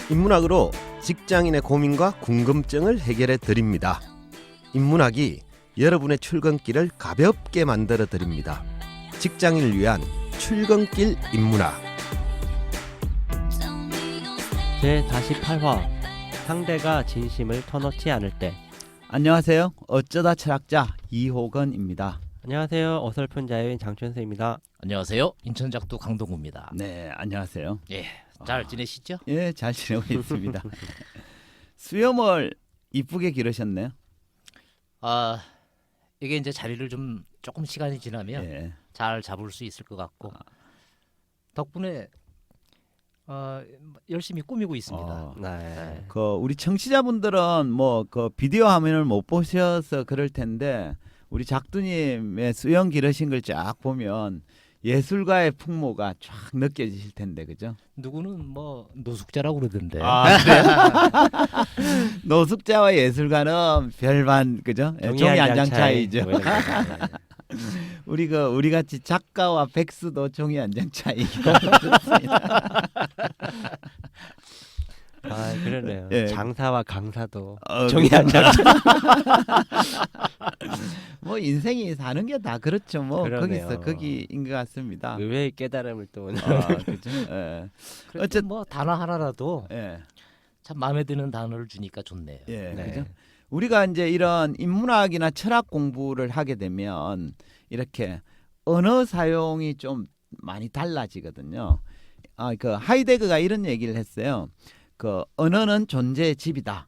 인문학으로 직장인의 고민과 궁금증을 해결해 드립니다. 인문학이 여러분의 출근길을 가볍게 만들어 드립니다. 직장인을 위한 출근길 인문학. 제48화 상대가 진심을 터놓지 않을 때. 안녕하세요. 어쩌다 철학자 이호건입니다. 안녕하세요. 어설픈 자유인 장춘수입니다. 안녕하세요. 인천작두 강동구입니다. 네, 안녕하세요. 예, 잘 지내시죠? 예, 잘 지내고 있습니다. 수염을 이쁘게 기르셨네요. 아, 이게 이제 자리를 좀 조금 시간이 지나면 예. 잘 잡을 수 있을 것 같고 덕분에 열심히 꾸미고 있습니다. 네. 우리 청취자분들은 뭐 비디오 화면을 못 보셔서 그럴 텐데 우리 작두님의 수염 기르신 걸 쫙 보면 예술가의 풍모가 쫙 느껴지실 텐데, 그죠? 누구는 뭐 노숙자라고 그러던데. 그래요? 노숙자와 예술가는 별반, 그죠? 종이 한 장 차이죠. 뭐 이런 거. 네. 우리 같이 작가와 백수도 종이 한 장 차이가 그렇습니다. 아, 그러네요. 예. 장사와 강사도 종이 종이 한 장. 뭐 인생이 사는 게 다 그렇죠. 뭐 그러네요. 거기인 것 같습니다. 의외의 깨달음을 또 오늘. 그죠? 예. 그래도 어쨌든- 뭐 단어 하나라도 예. 참 마음에 드는 단어를 주니까 좋네요. 예. 네. 그죠? 우리가 이제 이런 인문학이나 철학 공부를 하게 되면 이렇게 언어 사용이 좀 많이 달라지거든요. 하이데거가 이런 얘기를 했어요. 언어는 존재의 집이다.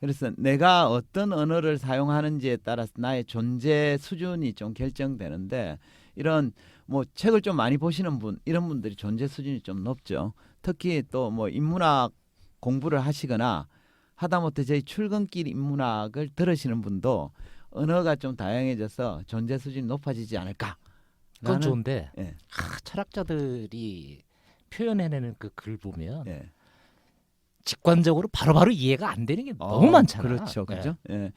그래서 내가 어떤 언어를 사용하는지에 따라서 나의 존재 수준이 좀 결정되는데, 이런 뭐 책을 좀 많이 보시는 분, 이런 분들이 존재 수준이 좀 높죠. 특히 또 뭐 인문학 공부를 하시거나 하다못해 저희 출근길 인문학을 들으시는 분도 언어가 좀 다양해져서 존재 수준이 높아지지 않을까. 그건 좋은데 예. 철학자들이 표현해내는 그 글 보면 예. 직관적으로 바로바로 이해가 안 되는 게 너무 많잖아. 그렇죠, 그죠? 예.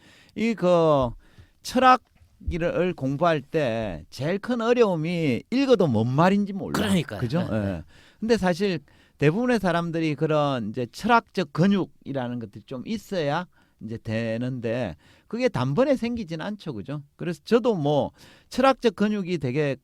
철학을 공부할 때 제일 큰 어려움이 읽어도 뭔 말인지 몰라. 그러니까요. 그죠? 네, 네. 예. 근데 사실 대부분의 사람들이 그런 이제 철학적 근육이라는 것들이 좀 있어야 이제 되는데 그게 단번에 생기진 않죠, 그죠? 그래서 저도 뭐 철학적 근육이 되게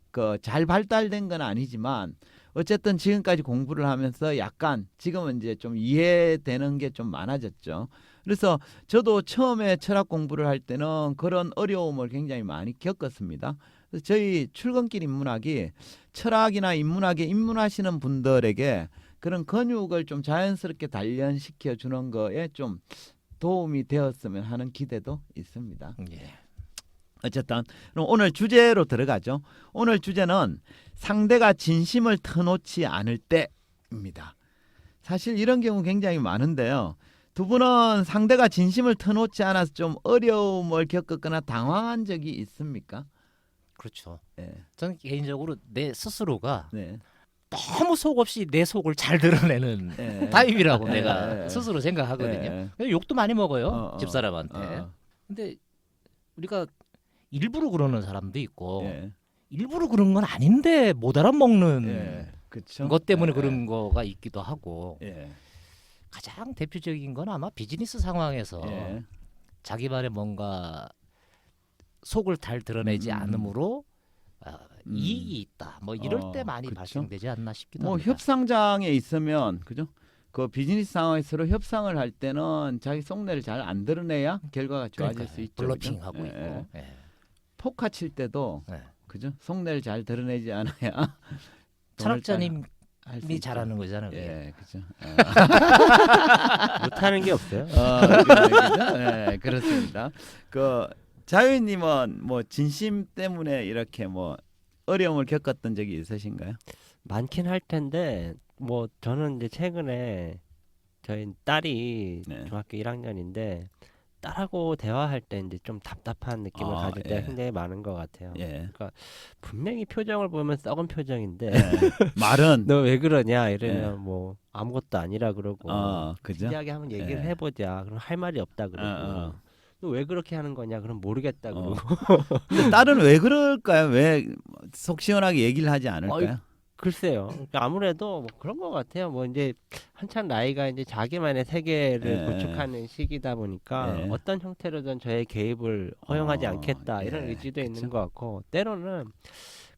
잘 발달된 건 아니지만 어쨌든 지금까지 공부를 하면서 약간 지금은 이제 좀 이해되는 게 좀 많아졌죠. 그래서 저도 처음에 철학 공부를 할 때는 그런 어려움을 굉장히 많이 겪었습니다. 그래서 저희 출근길 인문학이 철학이나 인문학에 입문하시는 분들에게 그런 근육을 좀 자연스럽게 단련시켜 주는 거에 좀 도움이 되었으면 하는 기대도 있습니다. 예. 어쨌든 그럼 오늘 주제로 들어가죠. 오늘 주제는 상대가 진심을 터놓지 않을 때입니다. 사실 이런 경우 굉장히 많은데요. 두 분은 상대가 진심을 터놓지 않아서 좀 어려움을 겪었거나 당황한 적이 있습니까? 그렇죠. 네. 저는 개인적으로 내 스스로가 네. 너무 속 없이 내 속을 잘 드러내는 네. 타입이라고 네. 내가 네. 스스로 생각하거든요. 네. 그래서 욕도 많이 먹어요. 어, 어. 집사람한테. 근데 우리가 일부러 그러는 사람도 있고 예. 일부러 그런 건 아닌데 못 알아먹는 예. 그렇죠. 것 때문에 예. 그런 거가 있기도 하고 예. 가장 대표적인 건 아마 비즈니스 상황에서 예. 자기만의 뭔가 속을 잘 드러내지 않음으로 이익이 있다. 뭐 이럴 때 많이 그쵸? 발생되지 않나 싶기도 뭐 합니다. 협상장에 있으면 그죠? 그 비즈니스 상황에서 서로 협상을 할 때는 자기 속내를 잘 안 드러내야 결과가 좋아질 그러니까요. 수 있죠. 블러핑하고 그죠? 있고. 예. 포카 칠 때도 예. 그죠? 속내를 잘 드러내지 않아야 철학자님이 할수 있죠. 잘하는 거잖아요. 그게. 예, 그죠. 못하는 게 없어요. 그죠? 예, 그렇습니다. 자유님은 뭐 진심 때문에 이렇게 뭐 어려움을 겪었던 적이 있으신가요? 많긴 할 텐데 뭐 저는 이제 최근에 저희 딸이 네. 중학교 1학년인데 딸하고 대화할 때 이제 좀 답답한 느낌을 가질 때가 예. 굉장히 많은 것 같아요. 예. 분명히 표정을 보면 썩은 표정인데 예. 말은 너 왜 그러냐 이러면 예. 뭐 아무것도 아니라 그러고 그죠? 진지하게 한번 얘기를 예. 해보자. 그럼 할 말이 없다 그러고 너 왜 그렇게 하는 거냐? 그럼 모르겠다 그러고 근데 딸은 왜 그럴까요? 왜 속 시원하게 얘기를 하지 않을까요? 글쎄요. 그러니까 아무래도 뭐 그런 것 같아요. 뭐 이제 한참 나이가 이제 자기만의 세계를 예. 구축하는 시기다 보니까 예. 어떤 형태로든 저의 개입을 허용하지 않겠다 이런 예, 의지도 있는 그쵸. 것 같고 때로는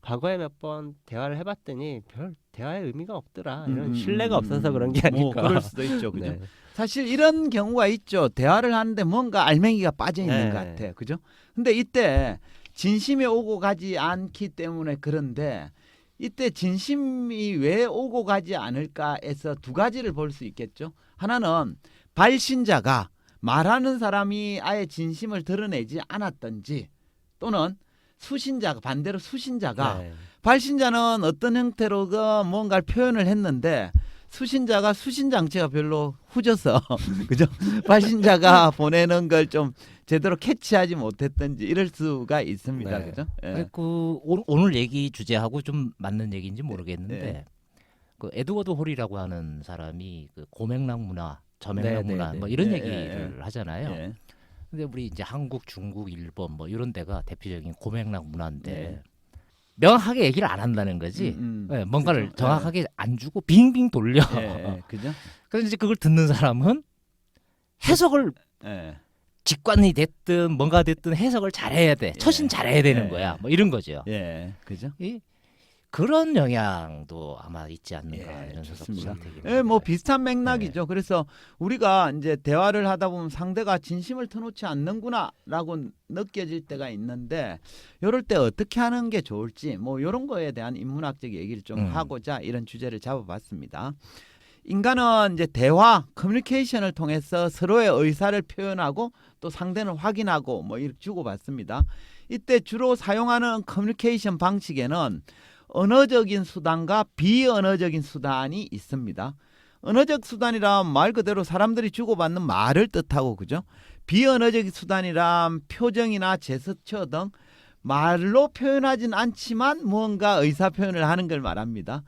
과거에 몇 번 대화를 해봤더니 별 대화의 의미가 없더라. 이런 신뢰가 없어서 그런 게 뭐 아닐까. 그럴 수도 있죠, 그죠? 네. 사실 이런 경우가 있죠. 대화를 하는데 뭔가 알맹이가 빠져 있는 네. 것 같아요, 그죠? 근데 이때 진심이 오고 가지 않기 때문에 그런데 이때 진심이 왜 오고 가지 않을까에서 두 가지를 볼 수 있겠죠. 하나는 발신자가 말하는 사람이 아예 진심을 드러내지 않았던지 또는 수신자가 반대로 수신자가 네. 발신자는 어떤 형태로 뭔가를 표현을 했는데 수신자가 수신 장치가 별로 후져서 그죠? 발신자가 보내는 걸 좀 제대로 캐치하지 못했던지 이럴 수가 있습니다. 네. 그죠? 예. 그 오늘 얘기 주제하고 좀 맞는 얘기인지 모르겠는데 네. 그 에드워드 홀이라고 하는 사람이 그 고맥락 문화, 저맥락 네, 문화 네, 뭐 네. 이런 예, 얘기를 하잖아요. 예. 근데 우리 이제 한국, 중국, 일본 뭐 이런 데가 대표적인 고맥락 문화인데 네. 명확하게 얘기를 안 한다는 거지. 예, 뭔가를 그죠? 정확하게 안 주고 빙빙 돌려. 예, 예, 그죠? 그래서 이제 그걸 듣는 사람은 해석을 예. 직관이 됐든 뭔가 됐든 해석을 잘해야 돼. 처신 잘해야 되는 예. 거야. 뭐 이런 거죠. 예, 그죠? 이 그런 영향도 아마 있지 않는가 예, 이런 좋습니다. 생각이 예, 뭐 듭니다. 비슷한 맥락이죠. 그래서 우리가 이제 대화를 하다 보면 상대가 진심을 터놓지 않는구나라고 느껴질 때가 있는데 이럴 때 어떻게 하는 게 좋을지 뭐 이런 거에 대한 인문학적 얘기를 좀 하고자 이런 주제를 잡아봤습니다. 인간은 이제 대화, 커뮤니케이션을 통해서 서로의 의사를 표현하고 또 상대는 확인하고 뭐 이렇게 주고받습니다. 이때 주로 사용하는 커뮤니케이션 방식에는 언어적인 수단과 비언어적인 수단이 있습니다. 언어적 수단이란 말 그대로 사람들이 주고받는 말을 뜻하고 그죠? 비언어적 수단이란 표정이나 제스처 등 말로 표현하진 않지만 무언가 의사 표현을 하는 걸 말합니다.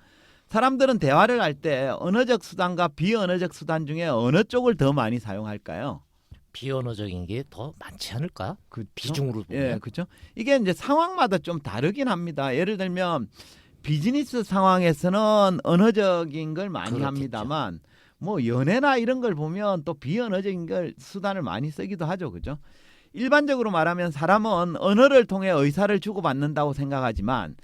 사람들은 대화를 할 때 언어적 수단과 비언어적 수단 중에 어느 쪽을 더 많이 사용할까요? 비언어적인 게 더 많지 않을까? 그쵸? 비중으로 보면. 예, 그렇죠. 이게 이제 상황마다 좀 다르긴 합니다. 예를 들면 비즈니스 상황에서는 언어적인 걸 많이 그렇겠죠. 합니다만 뭐 연애나 이런 걸 보면 또 비언어적인 걸 수단을 많이 쓰기도 하죠. 그죠? 일반적으로 말하면 사람은 언어를 통해 의사를 주고받는다고 생각하지만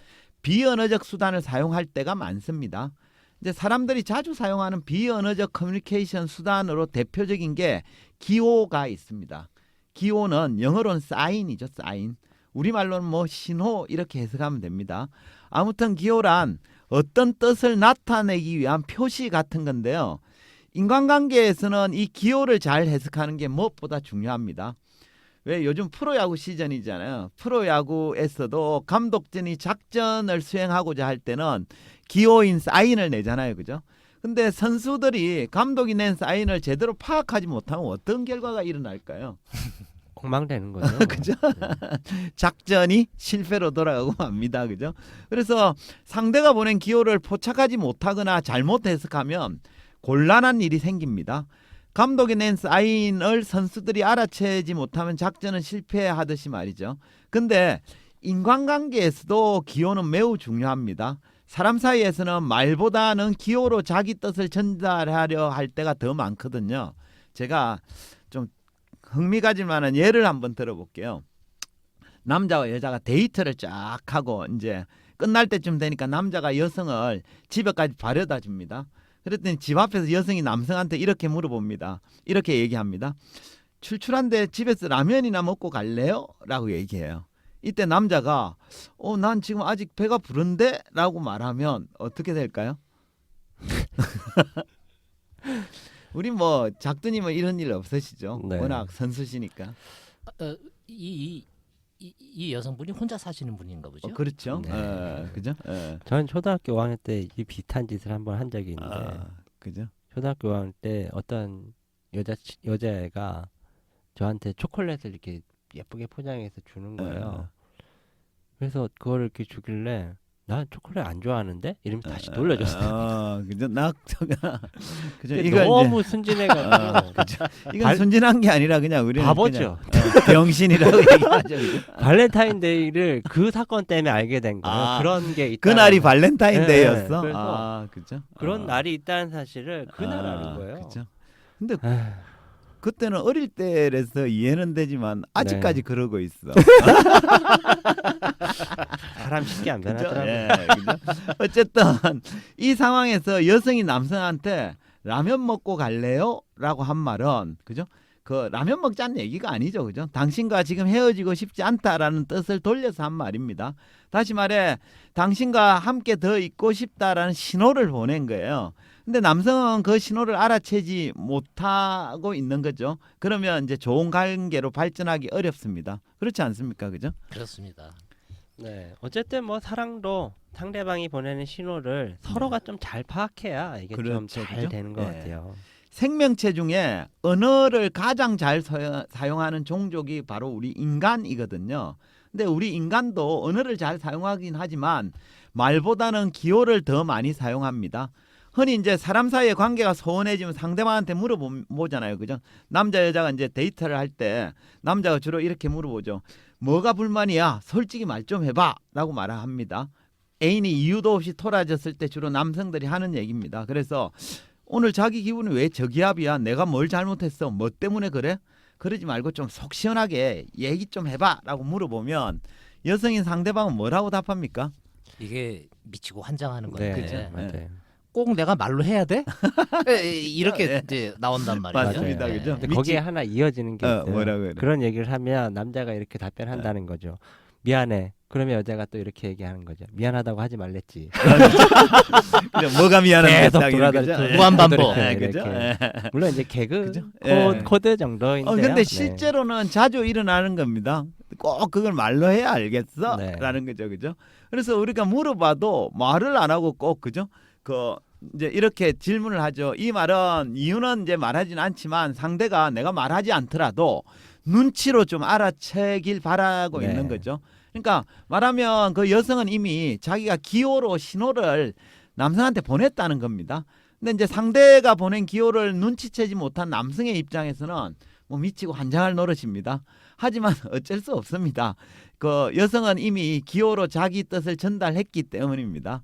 비언어적 수단을 사용할 때가 많습니다. 이제 사람들이 자주 사용하는 비언어적 커뮤니케이션 수단으로 대표적인 게 기호가 있습니다. 기호는 영어로는 사인이죠. 사인. 우리말로는 뭐 신호 이렇게 해석하면 됩니다. 아무튼 기호란 어떤 뜻을 나타내기 위한 표시 같은 건데요. 인간관계에서는 이 기호를 잘 해석하는 게 무엇보다 중요합니다. 왜 요즘 프로야구 시즌이잖아요. 프로야구에서도 감독진이 작전을 수행하고자 할 때는 기호인 사인을 내잖아요. 그죠? 근데 선수들이 감독이 낸 사인을 제대로 파악하지 못하면 어떤 결과가 일어날까요? 엉망되는 거죠. 그죠? 작전이 실패로 돌아가고 맙니다. 그죠? 그래서 상대가 보낸 기호를 포착하지 못하거나 잘못 해석하면 곤란한 일이 생깁니다. 감독이 낸 사인을 선수들이 알아채지 못하면 작전은 실패하듯이 말이죠. 근데 인간관계에서도 기호는 매우 중요합니다. 사람 사이에서는 말보다는 기호로 자기 뜻을 전달하려 할 때가 더 많거든요. 제가 좀 흥미가질 만한 예를 한번 들어볼게요. 남자와 여자가 데이트를 쫙 하고 이제 끝날 때쯤 되니까 남자가 여성을 집에까지 바래다 줍니다. 그랬더니 집 앞에서 여성이 남성한테 이렇게 물어봅니다. 이렇게 얘기합니다. 출출한데 집에서 라면이나 먹고 갈래요? 라고 얘기해요. 이때 남자가 난 지금 아직 배가 부른데? 라고 말하면 어떻게 될까요? 우리 뭐 작두님은 이런 일 없으시죠? 네. 워낙 선수시니까. 이 여성분이 혼자 사시는 분인가 보죠. 그렇죠. 네. 그죠? 저는 초등학교 5학년 때 이 비슷한 짓을 한번 한 적이 있는데 그죠? 초등학교 5학년 때 어떤 여자애가 저한테 초콜릿을 이렇게 예쁘게 포장해서 주는 거예요. 그래서 그거를 이렇게 주길래 난 초콜릿 안 좋아하는데 이러면서 다시 돌려줬어요. 그죠? 그죠? 근데 이거 너무 이제 순진해가지고 이건 순진한 게 아니라 그냥 우리는 바보죠. 그냥, 병신이라고 얘기하죠. 그죠? 발렌타인데이를 그 사건 때문에 알게 된 거예요. 아, 그런 게 있다. 그날이 발렌타인데이였어. 네, 그래서 아, 그죠? 그런 날이 있다는 사실을 그날 알은 거예요. 그죠? 근데 아휴, 그때는 어릴 때라서 이해는 되지만 아직까지 네. 그러고 있어. 사람 쉽게 안 그죠? 변하더라고요. 예, 그죠? 어쨌든 이 상황에서 여성이 남성한테 라면 먹고 갈래요? 라고 한 말은 그죠? 그 라면 먹자는 얘기가 아니죠. 그죠? 당신과 지금 헤어지고 싶지 않다라는 뜻을 돌려서 한 말입니다. 다시 말해 당신과 함께 더 있고 싶다라는 신호를 보낸 거예요. 근데 남성은 그 신호를 알아채지 못하고 있는 거죠. 그러면 이제 좋은 관계로 발전하기 어렵습니다. 그렇지 않습니까? 그죠? 그렇습니다. 네, 어쨌든 뭐 사랑도 상대방이 보내는 신호를 서로가 좀 잘 파악해야 이게 좀 그렇죠, 잘 그죠? 되는 것 예. 같아요. 생명체 중에 언어를 가장 잘 사용하는 종족이 바로 우리 인간이거든요. 근데 우리 인간도 언어를 잘 사용하긴 하지만 말보다는 기호를 더 많이 사용합니다. 흔히 이제 사람 사이의 관계가 소원해지면 상대방한테 물어보잖아요. 그죠? 남자 여자가 이제 데이트를 할 때 남자가 주로 이렇게 물어보죠. 뭐가 불만이야? 솔직히 말 좀 해봐. 라고 말을 합니다. 애인이 이유도 없이 토라졌을 때 주로 남성들이 하는 얘기입니다. 그래서 오늘 자기 기분이 왜 저기압이야? 내가 뭘 잘못했어? 뭐 때문에 그래? 그러지 말고 좀 속 시원하게 얘기 좀 해봐. 라고 물어보면 여성인 상대방은 뭐라고 답합니까? 이게 미치고 환장하는 네, 건데 그죠? 맞아요. 꼭 내가 말로 해야 돼? 이렇게 네. 이제 나온단 말이에요. 맞습니다. 네. 그죠? 근데 미치- 거기에 하나 이어지는 게 있어요. 뭐라고 그래? 그런 얘기를 하면 남자가 이렇게 답변한다는 거죠. 미안해. 그러면 여자가 또 이렇게 얘기하는 거죠. 미안하다고 하지 말랬지. 그죠? 뭐가 미안한데 계속 딱 이런 거죠? 돌아다니죠. 예. 무한 반복. 예, 이렇게. 그죠? 예. 물론 이제 개그 그죠? 예. 코드 정도인데요. 근데 네. 실제로는 자주 일어나는 겁니다. 꼭 그걸 말로 해야 알겠어? 네. 라는 거죠. 그죠? 그래서 우리가 물어봐도 말을 안 하고 꼭 그죠? 이제 이렇게 질문을 하죠. 이 말은 이유는 이제 말하진 않지만 상대가 내가 말하지 않더라도 눈치로 좀 알아채길 바라고 네. 있는 거죠. 그러니까 말하면 그 여성은 이미 자기가 기호로 신호를 남성한테 보냈다는 겁니다. 근데 이제 상대가 보낸 기호를 눈치채지 못한 남성의 입장에서는 뭐 미치고 환장할 노릇입니다. 하지만 어쩔 수 없습니다. 그 여성은 이미 기호로 자기 뜻을 전달했기 때문입니다.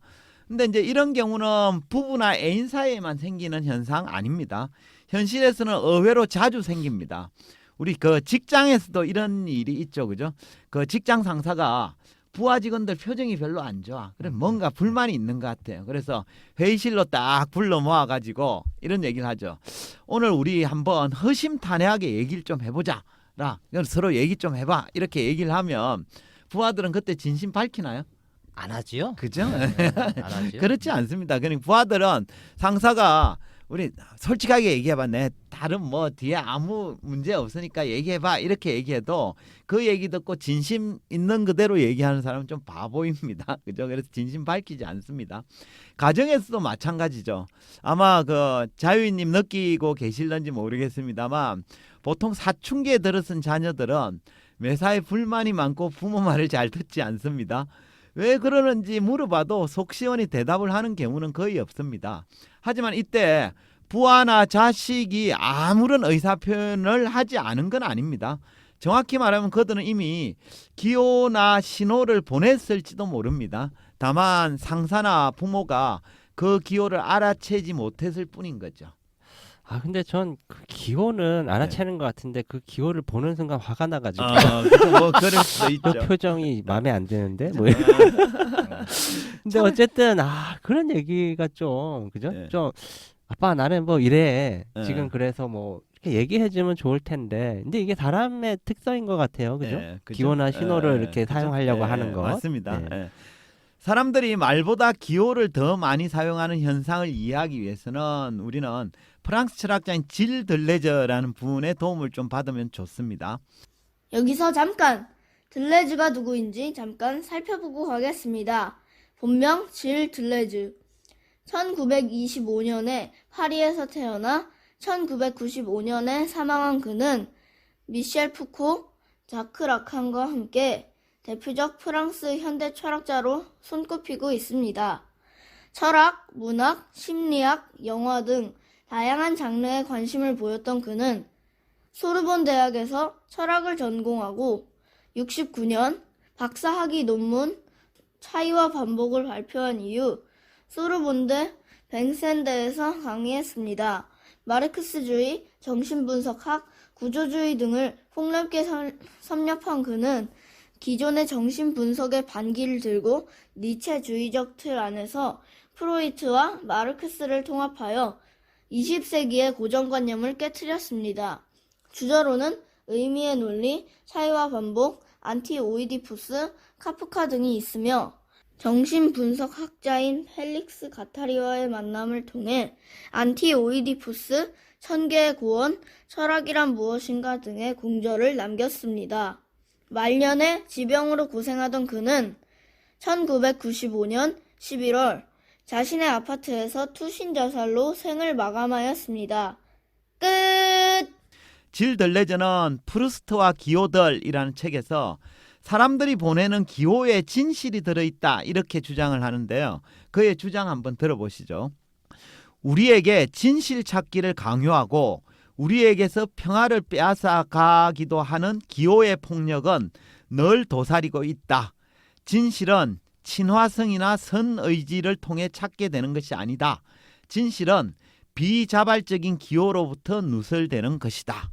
근데 이제 이런 경우는 부부나 애인 사이에만 생기는 현상 아닙니다. 현실에서는 의외로 자주 생깁니다. 우리 그 직장에서도 이런 일이 있죠. 그죠? 그 직장 상사가 부하 직원들 표정이 별로 안 좋아. 그래 뭔가 불만이 있는 것 같아요. 그래서 회의실로 딱 불러 모아 가지고 이런 얘기를 하죠. 오늘 우리 한번 허심탄회하게 얘기를 좀 해보자. 서로 얘기 좀 해봐. 이렇게 얘기를 하면 부하들은 그때 진심 밝히나요? 안 하지요? 그죠? 안 하지요? 그렇지 않습니다. 그러니까 부하들은 상사가 우리 솔직하게 얘기해봐. 내 다른 뭐 뒤에 아무 문제 없으니까 얘기해봐. 이렇게 얘기해도 그 얘기 듣고 진심 있는 그대로 얘기하는 사람은 좀 바보입니다. 그죠? 그래서 진심 밝히지 않습니다. 가정에서도 마찬가지죠. 아마 그 자유인님 느끼고 계실런지 모르겠습니다만 보통 사춘기에 들어선 자녀들은 매사에 불만이 많고 부모 말을 잘 듣지 않습니다. 왜 그러는지 물어봐도 속 시원히 대답을 하는 경우는 거의 없습니다. 하지만 이때 부하나 자식이 아무런 의사표현을 하지 않은 건 아닙니다. 정확히 말하면 그들은 이미 기호나 신호를 보냈을지도 모릅니다. 다만 상사나 부모가 그 기호를 알아채지 못했을 뿐인 거죠. 아 근데 전 그 기호는 알아채는 것 같은데 그 기호를 보는 순간 화가 나가지고 뭐 그럴 수도 그 있죠. 표정이 마음에 안 드는데 뭐 근데 어쨌든 그런 얘기가 좀 그죠? 네. 좀 아빠 나는 뭐 이래 네. 지금 그래서 뭐 이렇게 얘기해주면 좋을 텐데 근데 이게 사람의 특성인 것 같아요, 그죠? 예, 그죠? 기호나 신호를 예, 이렇게 그죠? 사용하려고 예, 하는 거 맞습니다. 네. 예. 사람들이 말보다 기호를 더 많이 사용하는 현상을 이해하기 위해서는 우리는 프랑스 철학자인 질 들레저라는 분의 도움을 좀 받으면 좋습니다. 여기서 잠깐 들레즈가 누구인지 잠깐 살펴보고 가겠습니다. 본명 질 들레즈. 1925년에 파리에서 태어나 1995년에 사망한 그는 미셸 푸코, 자크 라칸과 함께 대표적 프랑스 현대 철학자로 손꼽히고 있습니다. 철학, 문학, 심리학, 영화 등 다양한 장르에 관심을 보였던 그는 소르본 대학에서 철학을 전공하고 69년 박사학위 논문 차이와 반복을 발표한 이후 소르본대 뱅센대에서 강의했습니다. 마르크스주의, 정신분석학, 구조주의 등을 폭넓게 섭렵한 그는 기존의 정신분석의 반기를 들고 니체주의적 틀 안에서 프로이트와 마르크스를 통합하여 20세기의 고정관념을 깨트렸습니다. 주저로는 의미의 논리, 차이와 반복, 안티오이디푸스, 카프카 등이 있으며 정신분석학자인 펠릭스 가타리와의 만남을 통해 안티오이디푸스, 천계의 고원, 철학이란 무엇인가 등의 공저를 남겼습니다. 말년에 지병으로 고생하던 그는 1995년 11월 자신의 아파트에서 투신 자살로 생을 마감하였습니다. 끝! 질 들레즈는 프루스트와 기호들이라는 책에서 사람들이 보내는 기호에 진실이 들어있다 이렇게 주장을 하는데요. 그의 주장 한번 들어보시죠. 우리에게 진실 찾기를 강요하고 우리에게서 평화를 빼앗아 가기도 하는 기호의 폭력은 늘 도사리고 있다. 진실은 친화성이나 선의지를 통해 찾게 되는 것이 아니다. 진실은 비자발적인 기호로부터 누설되는 것이다.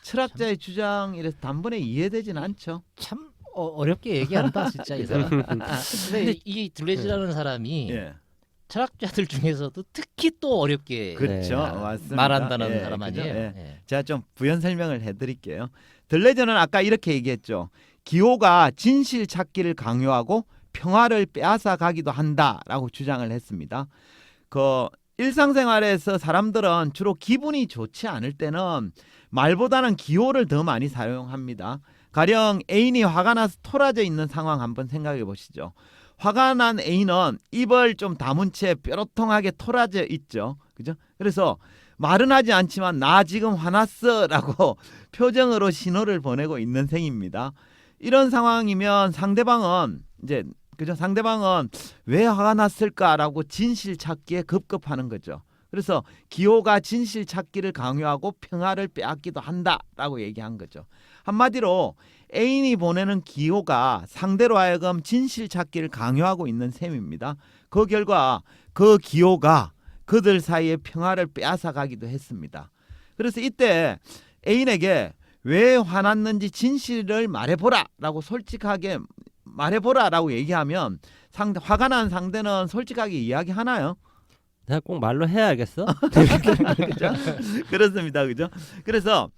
철학자의 주장 이래서 단번에 이해되진 않죠. 참 어렵게 얘기한다 진짜 이 사람. 근데 이 들레즈라는 사람이 예. 철학자들 중에서도 특히 또 어렵게 그렇죠. 네. 맞습니다. 말한다는 예, 사람 그죠? 아니에요? 예. 예. 제가 좀 부연 설명을 해드릴게요. 들레즈는 아까 이렇게 얘기했죠. 기호가 진실 찾기를 강요하고 평화를 빼앗아 가기도 한다라고 주장을 했습니다. 그 일상생활에서 사람들은 주로 기분이 좋지 않을 때는 말보다는 기호를 더 많이 사용합니다. 가령 애인이 화가 나서 토라져 있는 상황 한번 생각해 보시죠. 화가 난 애인은 입을 좀 다문 채 뾰로통하게 토라져 있죠. 그죠? 그래서 말은 하지 않지만 나 지금 화났어라고 표정으로 신호를 보내고 있는 셈입니다. 이런 상황이면 상대방은 왜 화가 났을까라고 진실 찾기에 급급하는 거죠. 그래서 기호가 진실 찾기를 강요하고 평화를 빼앗기도 한다라고 얘기한 거죠. 한마디로 애인이 보내는 기호가 상대로 하여금 진실 찾기를 강요하고 있는 셈입니다. 그 결과 그 기호가 그들 사이의 평화를 빼앗아 가기도 했습니다. 그래서 이때 애인에게 왜 화났는지 진실을 말해보라라고 솔직하게 말해보라라고 얘기하면 화가 난 상대는 솔직하게 이야기하나요? 내가 꼭 말로 해야 알겠어? 그렇죠? 그렇습니다. 그죠? 그래서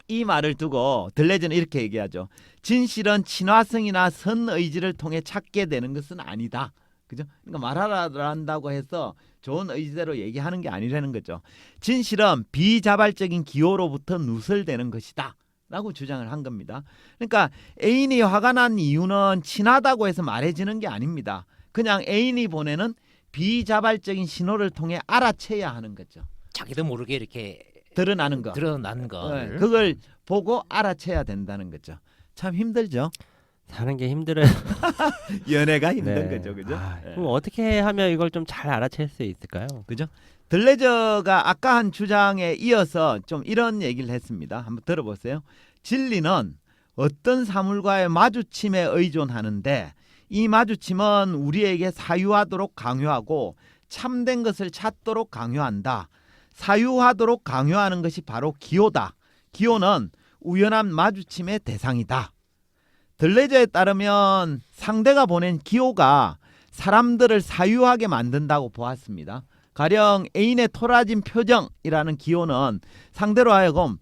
이 말을 두고 들레즈는 이렇게 얘기하죠. 진실은 친화성이나 선의지를 통해 찾게 되는 것은 아니다. 그죠? 그러니까 말하라 한다고 해서 좋은 의지대로 얘기하는 게 아니라는 거죠. 진실은 비자발적인 기호로부터 누설되는 것이다. 라고 주장을 한 겁니다. 그러니까 애인이 화가 난 이유는 친하다고 해서 말해지는 게 아닙니다. 그냥 애인이 보내는 비자발적인 신호를 통해 알아채야 하는 거죠. 자기도 모르게 이렇게 드러나는 거. 드러나는 거. 네, 그걸 보고 알아채야 된다는 거죠. 참 힘들죠. 사는 게 힘들어요. 연애가 힘든 네. 거죠. 그죠? 아, 예. 그럼 어떻게 하면 이걸 좀 잘 알아챌 수 있을까요? 그죠? 들레저가 아까 한 주장에 이어서 좀 이런 얘기를 했습니다. 한번 들어보세요. 진리는 어떤 사물과의 마주침에 의존하는데 이 마주침은 우리에게 사유하도록 강요하고 참된 것을 찾도록 강요한다. 사유하도록 강요하는 것이 바로 기호다. 기호는 우연한 마주침의 대상이다. 들레저에 따르면 상대가 보낸 기호가 사람들을 사유하게 만든다고 보았습니다. 가령 애인의 토라진 표정이라는 기호는 상대로 하여금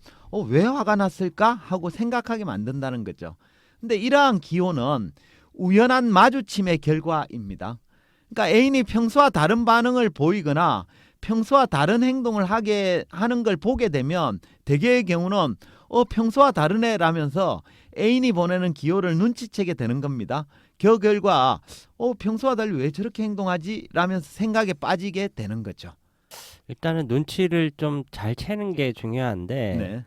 왜 화가 났을까 하고 생각하게 만든다는 거죠. 근데 이러한 기호는 우연한 마주침의 결과입니다. 그러니까 애인이 평소와 다른 반응을 보이거나 평소와 다른 행동을 하게 하는 걸 보게 되면 대개의 경우는 평소와 다르네라면서 애인이 보내는 기호를 눈치채게 되는 겁니다. 그 결과 평소와 달리 왜 저렇게 행동하지? 라면서 생각에 빠지게 되는 거죠. 일단은 눈치를 좀 잘 채는 게 중요한데 네.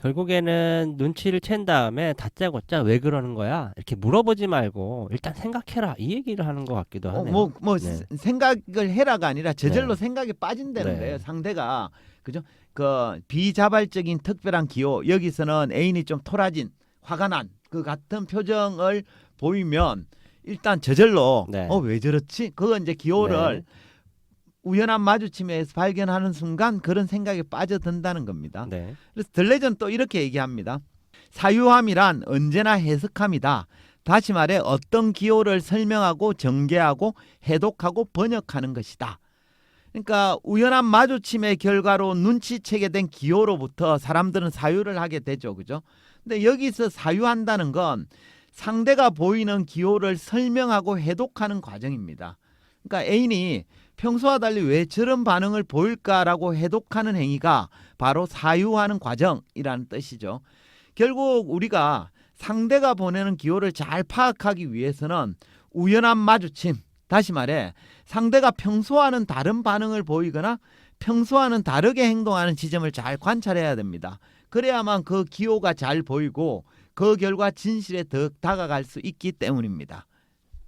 결국에는 눈치를 챈 다음에 다짜고짜 왜 그러는 거야? 이렇게 물어보지 말고 일단 생각해라 이 얘기를 하는 것 같기도 하네요. 네. 생각을 해라가 아니라 저절로 네. 생각에 빠진다는 네. 거예요. 상대가 그죠? 그 비자발적인 특별한 기호 여기서는 애인이 좀 토라진 화가 난 그 같은 표정을 보이면 일단 저절로 네. 왜 저렇지? 그거 이제 기호를 우연한 마주침에서 발견하는 순간 그런 생각에 빠져든다는 겁니다. 네. 그래서 들레전 또 이렇게 얘기합니다. 사유함이란 언제나 해석함이다. 다시 말해 어떤 기호를 설명하고 전개하고 해독하고 번역하는 것이다. 그러니까 우연한 마주침의 결과로 눈치채게 된 기호로부터 사람들은 사유를 하게 되죠. 그죠? 근데 여기서 사유한다는 건 상대가 보이는 기호를 설명하고 해독하는 과정입니다. 그러니까 애인이 평소와 달리 왜 저런 반응을 보일까라고 해독하는 행위가 바로 사유하는 과정이라는 뜻이죠. 결국 우리가 상대가 보내는 기호를 잘 파악하기 위해서는 우연한 마주침, 다시 말해 상대가 평소와는 다른 반응을 보이거나 평소와는 다르게 행동하는 지점을 잘 관찰해야 됩니다. 그래야만 그 기호가 잘 보이고 그 결과 진실에 더 다가갈 수 있기 때문입니다.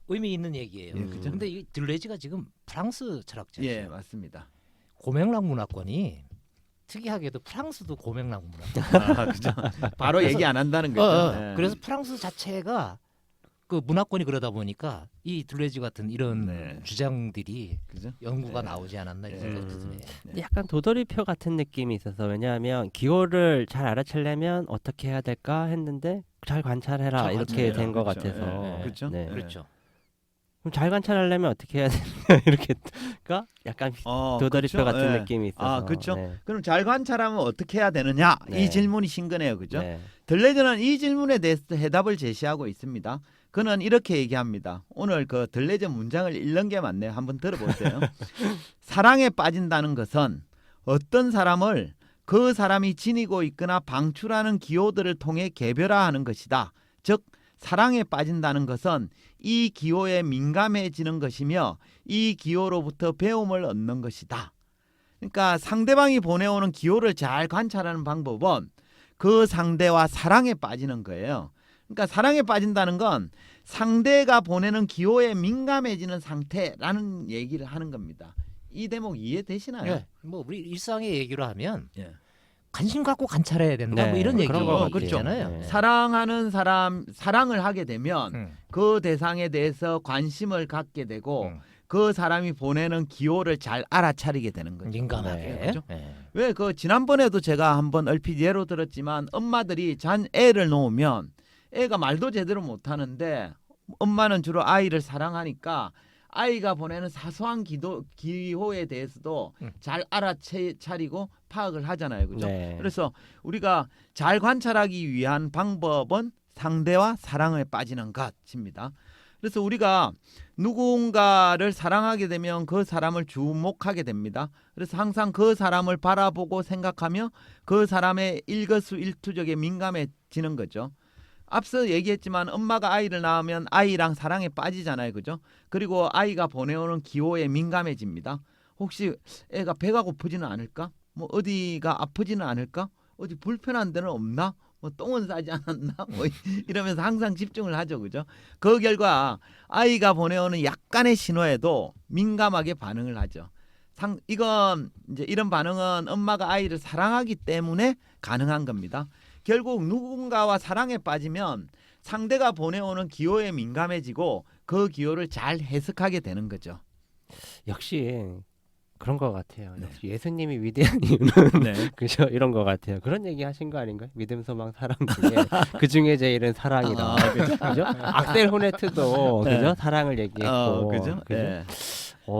의미 있는 얘기예요. 예, 그죠? 근데 이 들레즈가 지금 프랑스 철학자예요. 예, 맞습니다. 고맥락 문화권이 특이하게도 프랑스도 고맥락 문화권. 그죠? 바로 얘기 안 한다는 거죠. 예. 그래서 프랑스 자체가 그 문화권이 그러다 보니까 이 들레즈 같은 이런 네. 주장들이 그죠? 연구가 네. 나오지 않았나 이런 네. 생각도 드네요. 근데 약간 도돌이표 같은 느낌이 있어서 왜냐하면 기호를 잘 알아채려면 어떻게 해야 될까 했는데 잘 관찰해라 잘 이렇게 관찰해라. 된 것 그렇죠. 같아서 네. 그렇죠. 네. 네. 그렇죠. 그럼 잘 관찰하려면 어떻게 해야 되냐 이렇게가 약간 도돌이표 그렇죠. 같은 예. 느낌이 있어서 아, 그렇죠. 네. 그럼 잘 관찰하면 어떻게 해야 되느냐? 네. 이 질문이 신거네요. 그죠? 네. 들레즈는 이 질문에 대해서 해답을 제시하고 있습니다. 그는 이렇게 얘기합니다. 오늘 그 들레즈 문장을 읽는 게 맞네요. 한번 들어보세요. 사랑에 빠진다는 것은 어떤 사람을 그 사람이 지니고 있거나 방출하는 기호들을 통해 개별화하는 것이다. 즉 사랑에 빠진다는 것은 이 기호에 민감해지는 것이며 이 기호로부터 배움을 얻는 것이다. 그러니까 상대방이 보내오는 기호를 잘 관찰하는 방법은 그 상대와 사랑에 빠지는 거예요. 그러니까 사랑에 빠진다는 건 상대가 보내는 기호에 민감해지는 상태라는 얘기를 하는 겁니다. 이 대목 이해되시나요? 네. 뭐 우리 일상의 얘기로 하면 예. 관심 갖고 관찰해야 된다. 네, 뭐 이런 그런 거 얘기죠. 같아요. 그렇잖아요. 네. 사랑하는 사람, 사랑을 하게 되면 음. 그 대상에 대해서 관심을 갖게 되고 음. 그 사람이 보내는 기호를 잘 알아차리게 되는 거죠. 민감하게. 네, 그죠? 네. 왜 그 지난번에도 제가 한번 얼핏 예로 들었지만 엄마들이 애를 놓으면 애가 말도 제대로 못하는데 엄마는 주로 아이를 사랑하니까 아이가 보내는 사소한 기호에 대해서도 잘 알아차리고 파악을 하잖아요. 그죠? 네. 그래서 우리가 잘 관찰하기 위한 방법은 상대와 사랑에 빠지는 것입니다. 그래서 우리가 누군가를 사랑하게 되면 그 사람을 주목하게 됩니다. 그래서 항상 그 사람을 바라보고 생각하며 그 사람의 일거수일투족에 민감해지는 거죠. 앞서 얘기했지만 엄마가 아이를 낳으면 아이랑 사랑에 빠지잖아요. 그죠? 그리고 아이가 보내오는 기호에 민감해집니다. 혹시 애가 배가 고프지는 않을까? 뭐 어디가 아프지는 않을까? 어디 불편한 데는 없나? 뭐 똥은 싸지 않았나? 뭐 이러면서 항상 집중을 하죠. 그죠? 그 결과 아이가 보내오는 약간의 신호에도 민감하게 반응을 하죠. 이건 이제 이런 반응은 엄마가 아이를 사랑하기 때문에 가능한 겁니다. 결국 누군가와 사랑에 빠지면 상대가 보내오는 기호에 민감해지고 그 기호를 잘 해석하게 되는 거죠. 역시 그런 것 같아요. 네. 역시 예수님이 위대한 이유는 네. 그죠 이런 것 같아요. 그런 얘기 하신 거 아닌가요? 믿음, 소망, 사랑 중에 그 중에 제일은 사랑이다. 그죠? 악셀 호네트도 네. 그죠 사랑을 얘기했고 그죠? 네.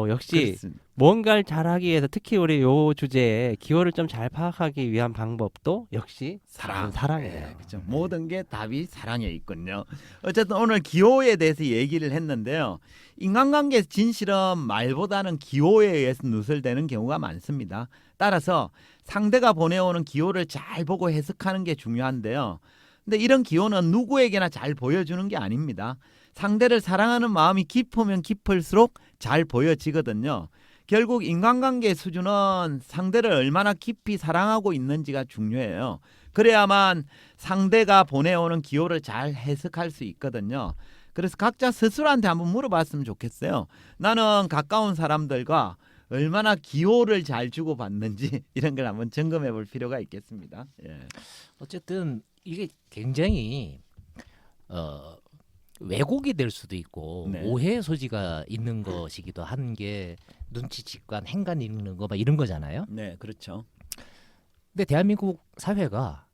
역시 그렇습니다. 뭔가를 잘하기 위해서 특히 우리 요 주제에 기호를 좀 잘 파악하기 위한 방법도 역시 사랑이에요. 네, 그렇죠. 모든 게 답이 사랑에 있군요. 어쨌든 오늘 기호에 대해서 얘기를 했는데요. 인간관계에서 진실은 말보다는 기호에 의해서 누설되는 경우가 많습니다. 따라서 상대가 보내오는 기호를 잘 보고 해석하는 게 중요한데요. 근데 이런 기호는 누구에게나 잘 보여주는 게 아닙니다. 상대를 사랑하는 마음이 깊으면 깊을수록 잘 보여지거든요. 결국 인간관계의 수준은 상대를 얼마나 깊이 사랑하고 있는지가 중요해요. 그래야만 상대가 보내오는 기호를 잘 해석할 수 있거든요. 그래서 각자 스스로한테 한번 물어봤으면 좋겠어요. 나는 가까운 사람들과 얼마나 기호를 잘 주고받는지 이런 걸 한번 점검해 볼 필요가 있겠습니다. 예. 어쨌든 이게 굉장히 왜곡이 될 수도 있고 네. 오해의 소지가 있는 것이기도 한 게 눈치, 직관, 행간 읽는 거 막 이런 거잖아요. 네, 그렇죠. 근데 대한민국 사회가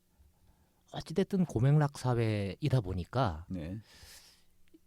어찌됐든 고맥락 사회이다 보니까 네.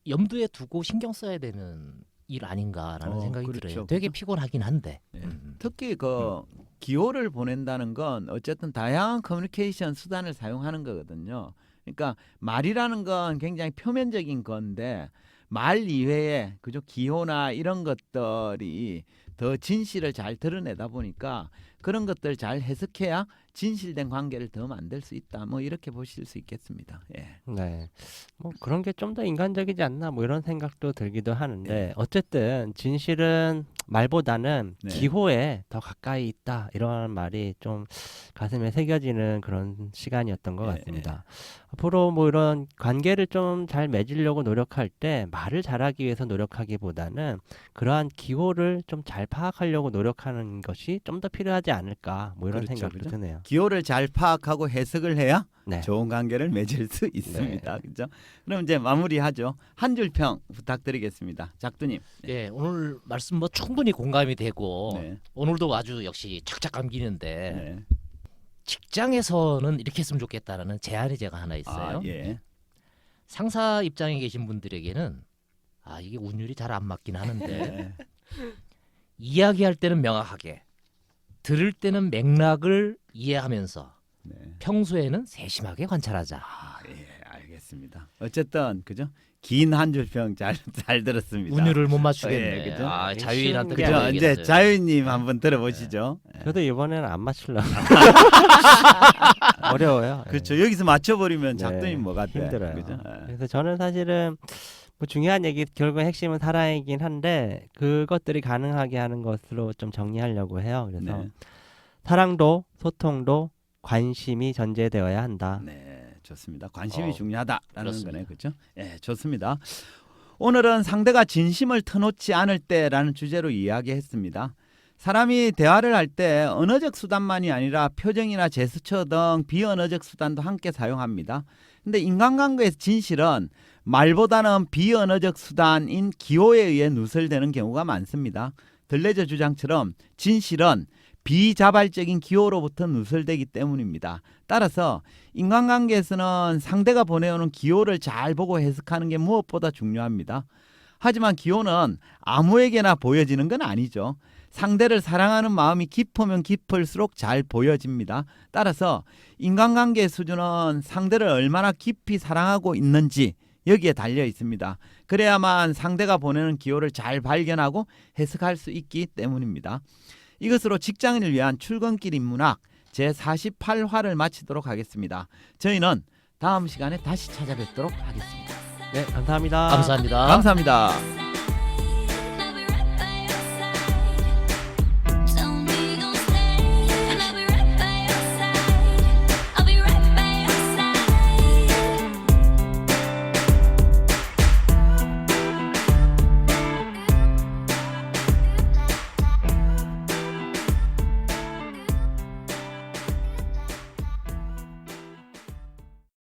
염두에 두고 신경 써야 되는 일 아닌가라는 생각이 그렇죠. 들어요. 되게 그렇죠. 피곤하긴 한데. 네. 특히 그 기호를 보낸다는 건 어쨌든 다양한 커뮤니케이션 수단을 사용하는 거거든요. 그러니까 말이라는 건 굉장히 표면적인 건데 말 이외에 그죠 기호나 이런 것들이 더 진실을 잘 드러내다 보니까 그런 것들 잘 해석해야 진실된 관계를 더 만들 수 있다. 뭐 이렇게 보실 수 있겠습니다. 예. 네. 뭐 그런 게 좀 더 인간적이지 않나 뭐 이런 생각도 들기도 하는데 네. 어쨌든 진실은 말보다는 네. 기호에 더 가까이 있다 이런 말이 좀 가슴에 새겨지는 그런 시간이었던 것 네, 같습니다. 앞으로 뭐 이런 관계를 좀 잘 맺으려고 노력할 때 말을 잘하기 위해서 노력하기보다는 그러한 기호를 좀 잘 파악하려고 노력하는 것이 좀 더 필요하지 않을까 뭐 이런 그렇죠, 생각도 그죠? 드네요. 기호를 잘 파악하고 해석을 해야 네. 좋은 관계를 맺을 수 있습니다. 그죠? 그럼 이제 마무리하죠. 한 줄 평 부탁드리겠습니다. 작두님. 예, 오늘 말씀 뭐 충분히 공감이 되고 네. 오늘도 아주 역시 착착 감기는데 네. 직장에서는 이렇게 했으면 좋겠다라는 제안이 제가 하나 있어요. 아, 예. 상사 입장에 계신 분들에게는 이게 운율이 잘 안 맞긴 하는데 네. 이야기할 때는 명확하게 들을 때는 맥락을 이해하면서 네. 평소에는 세심하게 관찰하자. 아, 예, 알겠습니다. 어쨌든 그죠? 긴 한 줄 평 잘 들었습니다. 운율을 못 맞추겠네. 예, 그죠? 자유인한테 그게 그죠? 아니겠어요. 이제 자유님 한번 들어보시죠. 예. 저도 이번에는 안 맞추려고 어려워요. 예. 그렇죠. 여기서 맞춰버리면 네, 작두님 뭐가 돼? 힘들어요. 그죠? 예. 그래서 저는 사실은 뭐 중요한 얘기 결국 핵심은 사랑이긴 한데 그것들이 가능하게 하는 것으로 좀 정리하려고 해요. 그래서 네. 사랑도 소통도 관심이 전제되어야 한다. 네, 좋습니다. 관심이 중요하다라는 그렇습니다. 거네, 그렇죠? 예, 좋습니다. 오늘은 상대가 진심을 터놓지 않을 때라는 주제로 이야기했습니다. 사람이 대화를 할 때 언어적 수단만이 아니라 표정이나 제스처 등 비언어적 수단도 함께 사용합니다. 근데 인간관계에서 진실은 말보다는 비언어적 수단인 기호에 의해 누설되는 경우가 많습니다. 들레저 주장처럼 진실은 비자발적인 기호로부터 누설되기 때문입니다. 따라서 인간관계에서는 상대가 보내오는 기호를 잘 보고 해석하는 게 무엇보다 중요합니다. 하지만 기호는 아무에게나 보여지는 건 아니죠. 상대를 사랑하는 마음이 깊으면 깊을수록 잘 보여집니다. 따라서 인간관계의 수준은 상대를 얼마나 깊이 사랑하고 있는지 여기에 달려 있습니다. 그래야만 상대가 보내는 기호를 잘 발견하고 해석할 수 있기 때문입니다. 이것으로 직장인을 위한 출근길 인문학 제48화를 마치도록 하겠습니다. 저희는 다음 시간에 다시 찾아뵙도록 하겠습니다. 네, 감사합니다. 감사합니다. 감사합니다.